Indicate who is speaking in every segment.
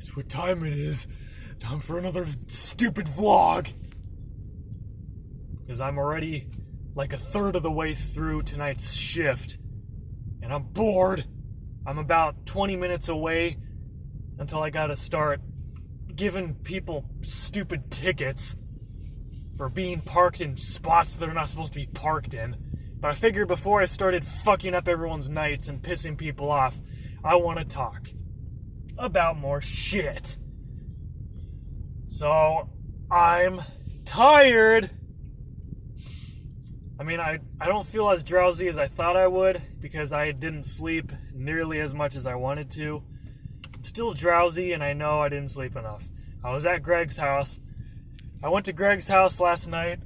Speaker 1: Guess what time it is? Time for another stupid vlog. Because I'm already like a third of the way through tonight's shift. And I'm bored. I'm about 20 minutes away until I gotta start giving people stupid tickets for being parked in spots they're not supposed to be parked in. But I figured before I started fucking up everyone's nights and pissing people off, I want to talk about more shit. So, I'm tired. I mean, I don't feel as drowsy as I thought I would because I didn't sleep nearly as much as I wanted to. I'm still drowsy and I know I didn't sleep enough. I was at Greg's house. I went to Greg's house last night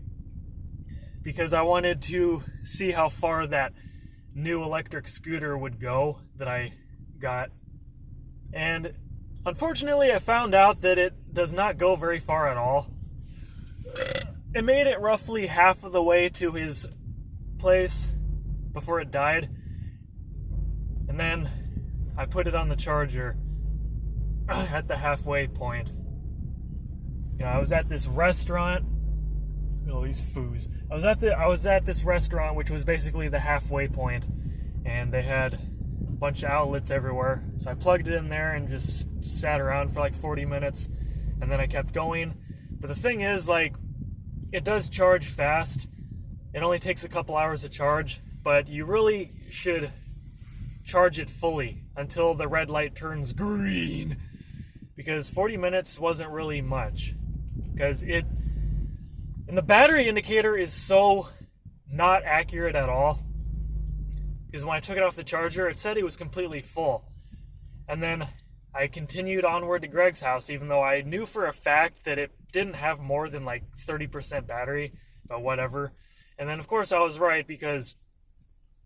Speaker 1: because I wanted to see how far that new electric scooter would go that I got. And unfortunately, I found out that it does not go very far at all. It made it roughly half of the way to his place before it died. And then I put it on the charger at the halfway point. You know, I was at this restaurant. Oh, these foos. I was at this restaurant, which was basically the halfway point, and they had a bunch of outlets everywhere. So I plugged it in there and just sat around for like 40 minutes, and then I kept going. But the thing is, like, it does charge fast. It only takes a couple hours to charge, but you really should charge it fully until the red light turns green, because 40 minutes wasn't really much. Because and the battery indicator is so not accurate at all. Because when I took it off the charger, it said it was completely full. And then I continued onward to Greg's house, even though I knew for a fact that it didn't have more than like 30% battery, but whatever. And then of course I was right, because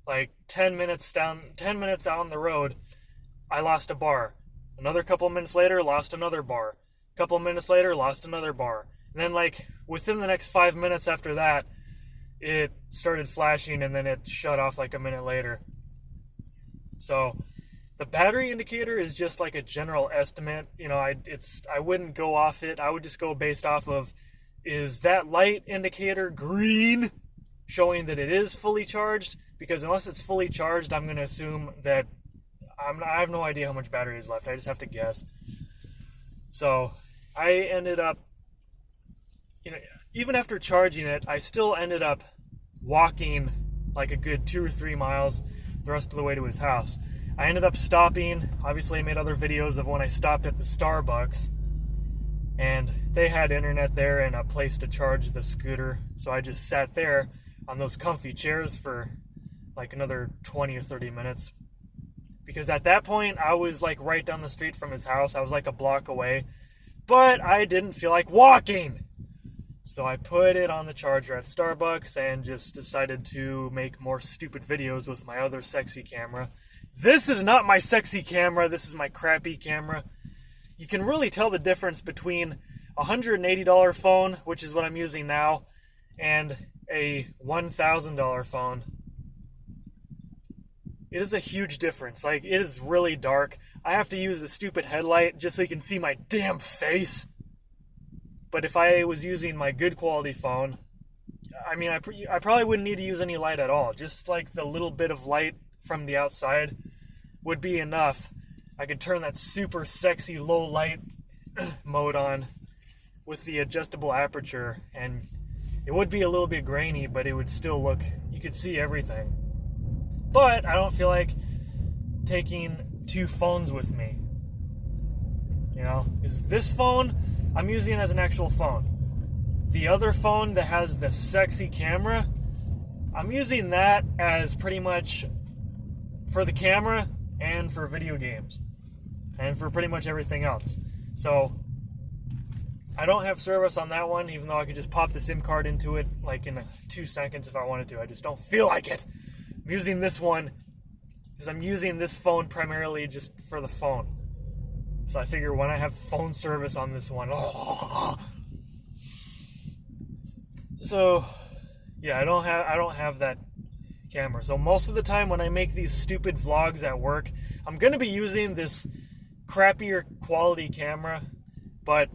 Speaker 1: like 10 minutes out on the road, I lost a bar. Another couple minutes later, lost another bar. A couple minutes later, lost another bar. And then, like, within the next 5 minutes after that, it started flashing, and then it shut off like a minute later. So, the battery indicator is just like a general estimate. You know, I wouldn't go off it. I would just go based off of, is that light indicator green, showing that it is fully charged? Because unless it's fully charged, I'm going to assume that I have no idea how much battery is left. I just have to guess. So, I ended up, you know, even after charging it, I still ended up walking like a good 2 or 3 miles the rest of the way to his house. I ended up stopping. Obviously, I made other videos of when I stopped at the Starbucks, and they had internet there and a place to charge the scooter. So I just sat there on those comfy chairs for like another 20 or 30 minutes. Because at that point, I was like right down the street from his house. I was like a block away. But I didn't feel like walking. So I put it on the charger at Starbucks and just decided to make more stupid videos with my other sexy camera. This is not my sexy camera. This is my crappy camera. You can really tell the difference between a $180 phone, which is what I'm using now, and a $1,000 phone. It is a huge difference. Like, it is really dark. I have to use a stupid headlight just so you can see my damn face. But if I was using my good quality phone, I mean, I probably wouldn't need to use any light at all. Just like the little bit of light from the outside would be enough. I could turn that super sexy low light mode on with the adjustable aperture, and it would be a little bit grainy, but it would still look, you could see everything. But I don't feel like taking 2 phones with me. You know, is this phone I'm using as an actual phone. The other phone that has the sexy camera, I'm using that as pretty much for the camera and for video games and for pretty much everything else. So I don't have service on that one, even though I could just pop the SIM card into it like in 2 seconds if I wanted to. I just don't feel like it. I'm using this one because I'm using this phone primarily just for the phone. So I figure when I have phone service on this one, so yeah, I don't have that camera. So most of the time when I make these stupid vlogs at work, I'm gonna be using this crappier quality camera, but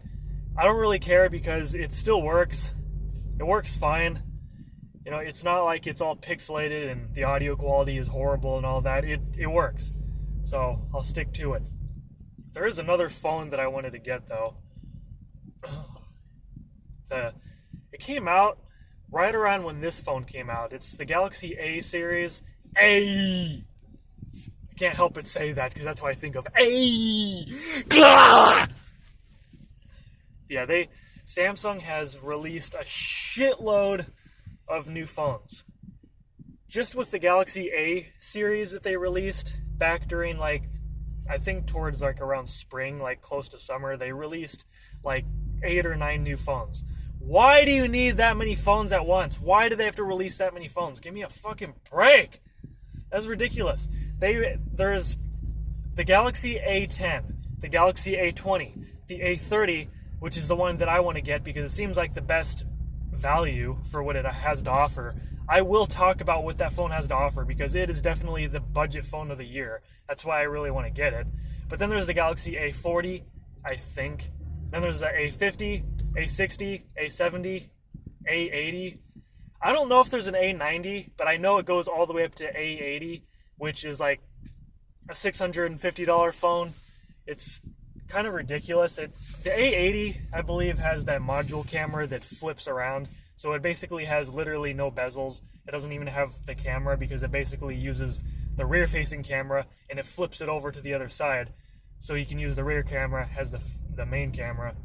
Speaker 1: I don't really care because it still works. It works fine. You know, it's not like it's all pixelated and the audio quality is horrible and all that. It works. So I'll stick to it. There is another phone that I wanted to get though. It came out right around when this phone came out. It's the Galaxy A series. A! I can't help but say that because that's what I think of. A! Yeah, Samsung has released a shitload of new phones. Just with the Galaxy A series that they released back during, like, I think towards like around spring, like close to summer, they released like 8 or 9 new phones. Why do you need that many phones at once? Why do they have to release that many phones? Give me a fucking break. That's ridiculous. There's the Galaxy A10, the Galaxy A20, the A30, which is the one that I want to get because it seems like the best value for what it has to offer. I will talk about what that phone has to offer because it is definitely the budget phone of the year. That's why I really want to get it. But then there's the Galaxy A40, I think. Then there's the A50, A60, A70, A80. I don't know if there's an A90, but I know it goes all the way up to A80, which is like a $650 phone. It's kind of ridiculous. The A80, I believe, has that module camera that flips around. So it basically has literally no bezels. It doesn't even have the camera because it basically uses the rear-facing camera and it flips it over to the other side. So you can use the rear camera as the main camera.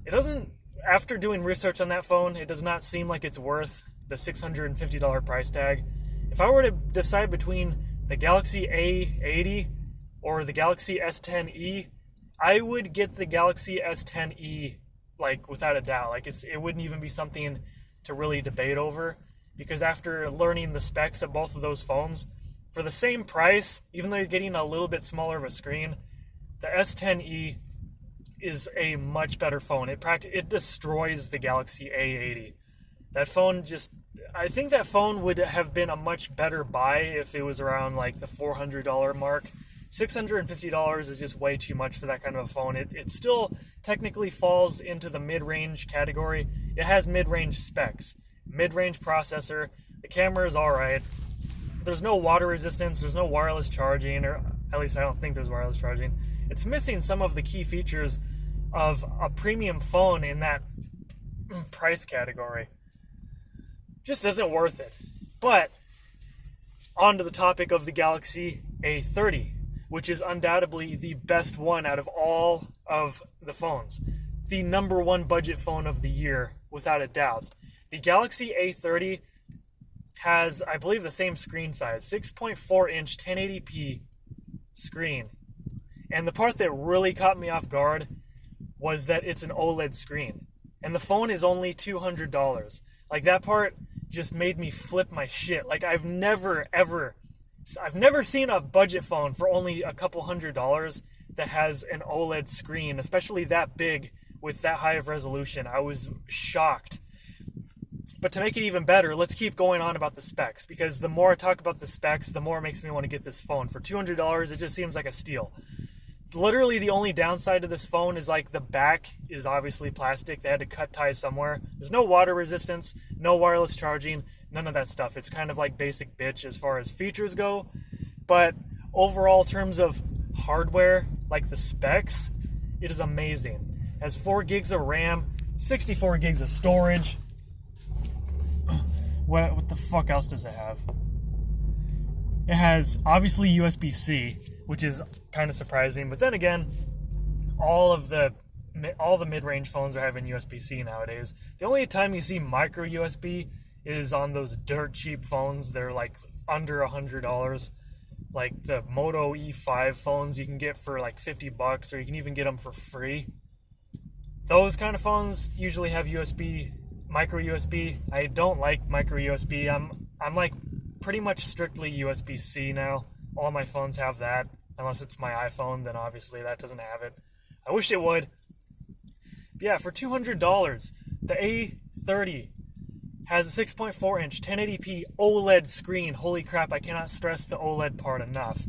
Speaker 1: It doesn't, after doing research on that phone, it does not seem like it's worth the $650 price tag. If I were to decide between the Galaxy A80 or the Galaxy S10e, I would get the Galaxy S10e, like, without a doubt. Like, it wouldn't even be something to really debate over, because after learning the specs of both of those phones, for the same price, even though you're getting a little bit smaller of a screen, the S10e is a much better phone. It destroys the Galaxy A80. That phone I think that phone would have been a much better buy if it was around like the $400 mark. $650 is just way too much for that kind of a phone. It still technically falls into the mid-range category. It has mid-range specs, mid-range processor. The camera is alright. There's no water resistance. There's no wireless charging, or at least I don't think there's wireless charging. It's missing some of the key features of a premium phone in that price category. Just isn't worth it. But on to the topic of the Galaxy A30, which is undoubtedly the best one out of all of the phones. The number one budget phone of the year, without a doubt. The Galaxy A30 has, I believe, the same screen size, 6.4-inch 1080p screen. And the part that really caught me off guard was that it's an OLED screen. And the phone is only $200. Like, that part just made me flip my shit. Like, I've never seen a budget phone for only a couple $100 that has an OLED screen, especially that big with that high of resolution. I was shocked. But to make it even better, let's keep going on about the specs, because the more I talk about the specs, the more it makes me want to get this phone. For $200, it just seems like a steal. Literally, the only downside to this phone is, like, the back is obviously plastic. They had to cut ties somewhere. There's no water resistance, no wireless charging, none of that stuff. It's kind of like basic bitch as far as features go. But overall, in terms of hardware, like the specs, it is amazing. It has 4 gigs of RAM, 64 gigs of storage. What the fuck else does it have? It has, obviously, USB-C, which is kind of surprising. But then again, all the mid-range phones are having USB-C nowadays. The only time you see micro USB is on those dirt cheap phones. They're like under $100. Like the Moto E5 phones you can get for like $50, or you can even get them for free. Those kind of phones usually have micro USB. I don't like micro USB. I'm like pretty much strictly USB-C now. All my phones have that, unless it's my iPhone, then obviously that doesn't have it. I wish it would. But yeah, for $200, the A30 has a 6.4-inch 1080p OLED screen. Holy crap, I cannot stress the OLED part enough.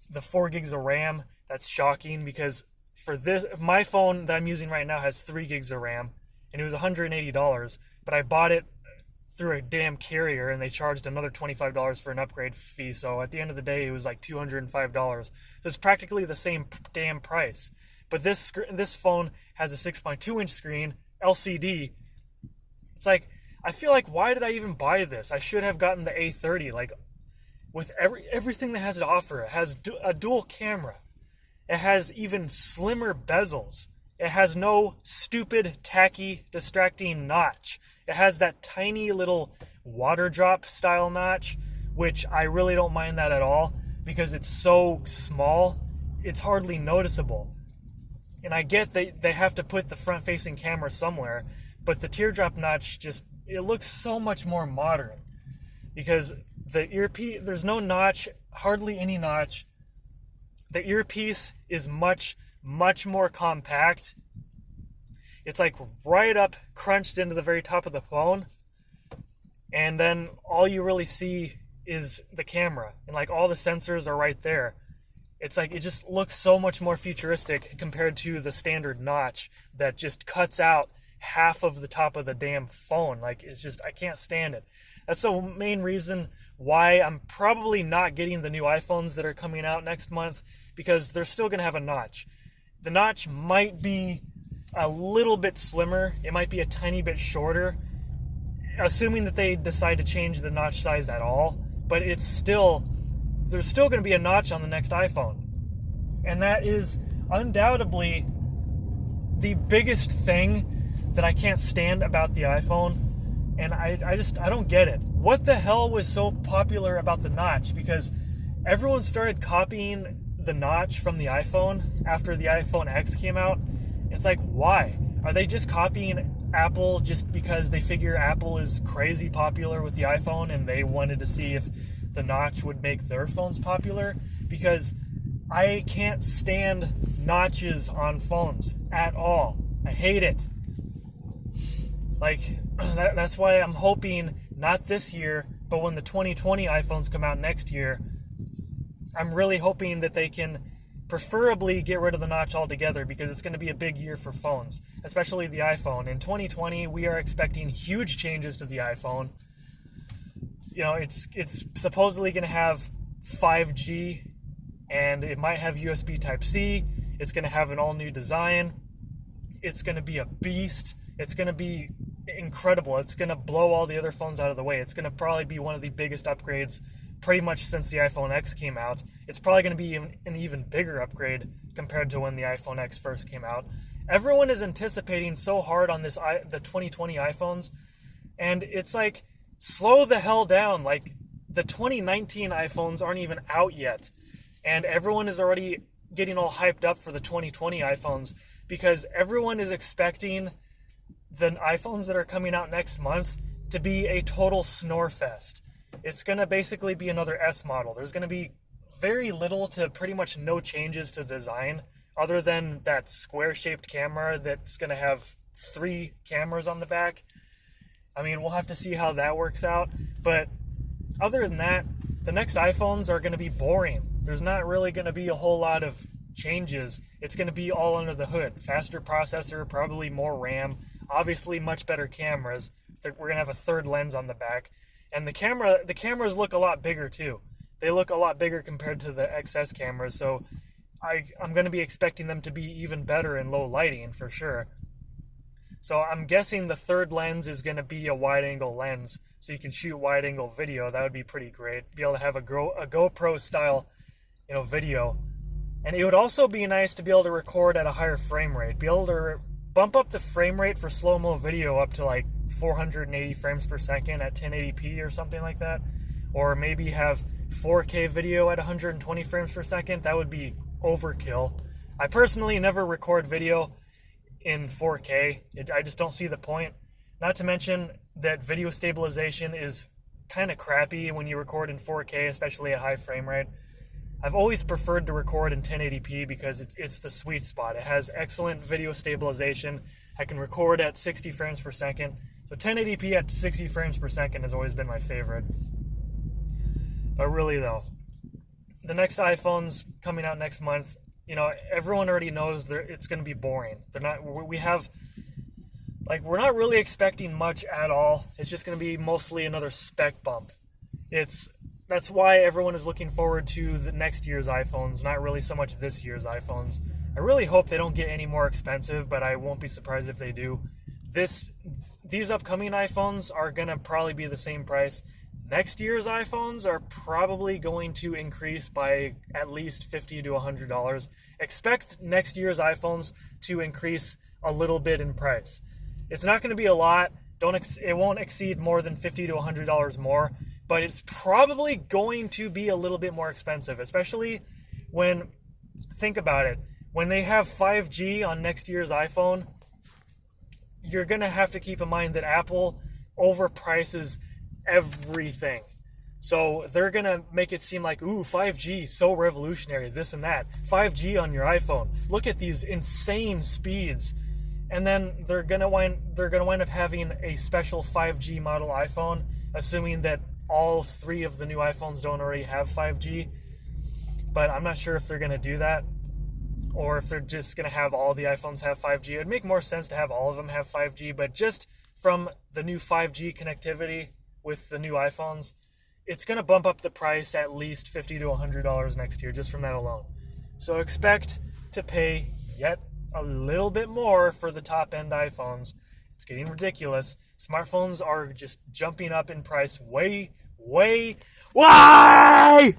Speaker 1: The 4 gigs of RAM, That's shocking because for this, my phone that I'm using right now has 3 gigs of RAM, and it was $180, but I bought it through a damn carrier, and they charged another $25 for an upgrade fee. So at the end of the day, it was like $205. So it's practically the same damn price. But this phone has a 6.2-inch screen, LCD. It's like, I feel like, why did I even buy this? I should have gotten the A30. Like, with everything that has to offer, it has a dual camera. It has even slimmer bezels. It has no stupid, tacky, distracting notch. It has that tiny little water drop style notch, which I really don't mind that at all because it's so small, it's hardly noticeable. And I get they have to put the front-facing camera somewhere, but the teardrop notch it looks so much more modern because the earpiece, there's no notch, hardly any notch. The earpiece is much, much more compact. It's like right up, crunched into the very top of the phone. And then all you really see is the camera. And like all the sensors are right there. It's like, it just looks so much more futuristic compared to the standard notch that just cuts out half of the top of the damn phone. Like, it's just, I can't stand it. That's the main reason why I'm probably not getting the new iPhones that are coming out next month, because they're still going to have a notch. The notch might be a little bit slimmer. It might be a tiny bit shorter, assuming that they decide to change the notch size at all. But there's still going to be a notch on the next iPhone. And that is undoubtedly the biggest thing that I can't stand about the iPhone. And I don't get it. What the hell was so popular about the notch? Because everyone started copying the notch from the iPhone after the iPhone X came out. It's like, why? Are they just copying Apple just because they figure Apple is crazy popular with the iPhone and they wanted to see if the notch would make their phones popular? Because I can't stand notches on phones at all. I hate it. Like, that's why I'm hoping, not this year, but when the 2020 iPhones come out next year, I'm really hoping that they can preferably get rid of the notch altogether, because it's going to be a big year for phones, especially the iPhone. In 2020, we are expecting huge changes to the iPhone. You know, it's supposedly going to have 5G, and it might have USB Type-C. It's going to have an all-new design. It's going to be a beast. It's going to be incredible. It's going to blow all the other phones out of the way. It's going to probably be one of the biggest upgrades pretty much since the iPhone X came out. It's probably going to be an even bigger upgrade compared to when the iPhone X first came out. Everyone is anticipating so hard on the 2020 iPhones, and it's like, slow the hell down. Like, the 2019 iPhones aren't even out yet, and everyone is already getting all hyped up for the 2020 iPhones because everyone is expecting the iPhones that are coming out next month to be a total snore fest. It's going to basically be another S model. There's going to be very little to pretty much no changes to design other than that square-shaped camera that's going to have 3 cameras on the back. I mean, we'll have to see how that works out. But other than that, the next iPhones are going to be boring. There's not really going to be a whole lot of changes. It's going to be all under the hood. Faster processor, probably more RAM, obviously much better cameras. We're going to have a third lens on the back. And the cameras look a lot bigger too. They look a lot bigger compared to the XS cameras, so I'm going to be expecting them to be even better in low lighting for sure. So I'm guessing the third lens is going to be a wide-angle lens, so you can shoot wide-angle video. That would be pretty great. Be able to have a GoPro style, video. And it would also be nice to be able to record at a higher frame rate. Be able to bump up the frame rate for slow-mo video up to like 480 frames per second at 1080p or something like that. Or maybe have 4K video at 120 frames per second. That would be overkill. I personally never record video in 4K. I just don't see the point. Not to mention that video stabilization is kind of crappy when you record in 4K, especially at high frame rate. I've always preferred to record in 1080p because it's the sweet spot. It has excellent video stabilization. I can record at 60 frames per second. So 1080p at 60 frames per second has always been my favorite. But really though, the next iPhones coming out next month, everyone already knows it's going to be boring. We're not really expecting much at all. It's just going to be mostly another spec bump. That's why everyone is looking forward to the next year's iPhones, not really so much this year's iPhones. I really hope they don't get any more expensive, but I won't be surprised if they do. These upcoming iPhones are going to probably be the same price. Next year's iPhones are probably going to increase by at least $50 to $100. Expect next year's iPhones to increase a little bit in price. It's not going to be a lot. It won't exceed more than $50 to $100 more, but it's probably going to be a little bit more expensive, especially think about it, when they have 5G on next year's iPhone, you're going to have to keep in mind that Apple overprices everything. So they're going to make it seem like, 5G, so revolutionary, this and that. 5G on your iPhone. Look at these insane speeds. And then they're going to wind up having a special 5G model iPhone, assuming that all 3 of the new iPhones don't already have 5G. But I'm not sure if they're going to do that, or if they're just going to have all the iPhones have 5G. It'd make more sense to have all of them have 5G, but just from the new 5G connectivity with the new iPhones, it's going to bump up the price at least $50 to $100 next year, just from that alone. So expect to pay yet a little bit more for the top-end iPhones. It's getting ridiculous. Smartphones are just jumping up in price way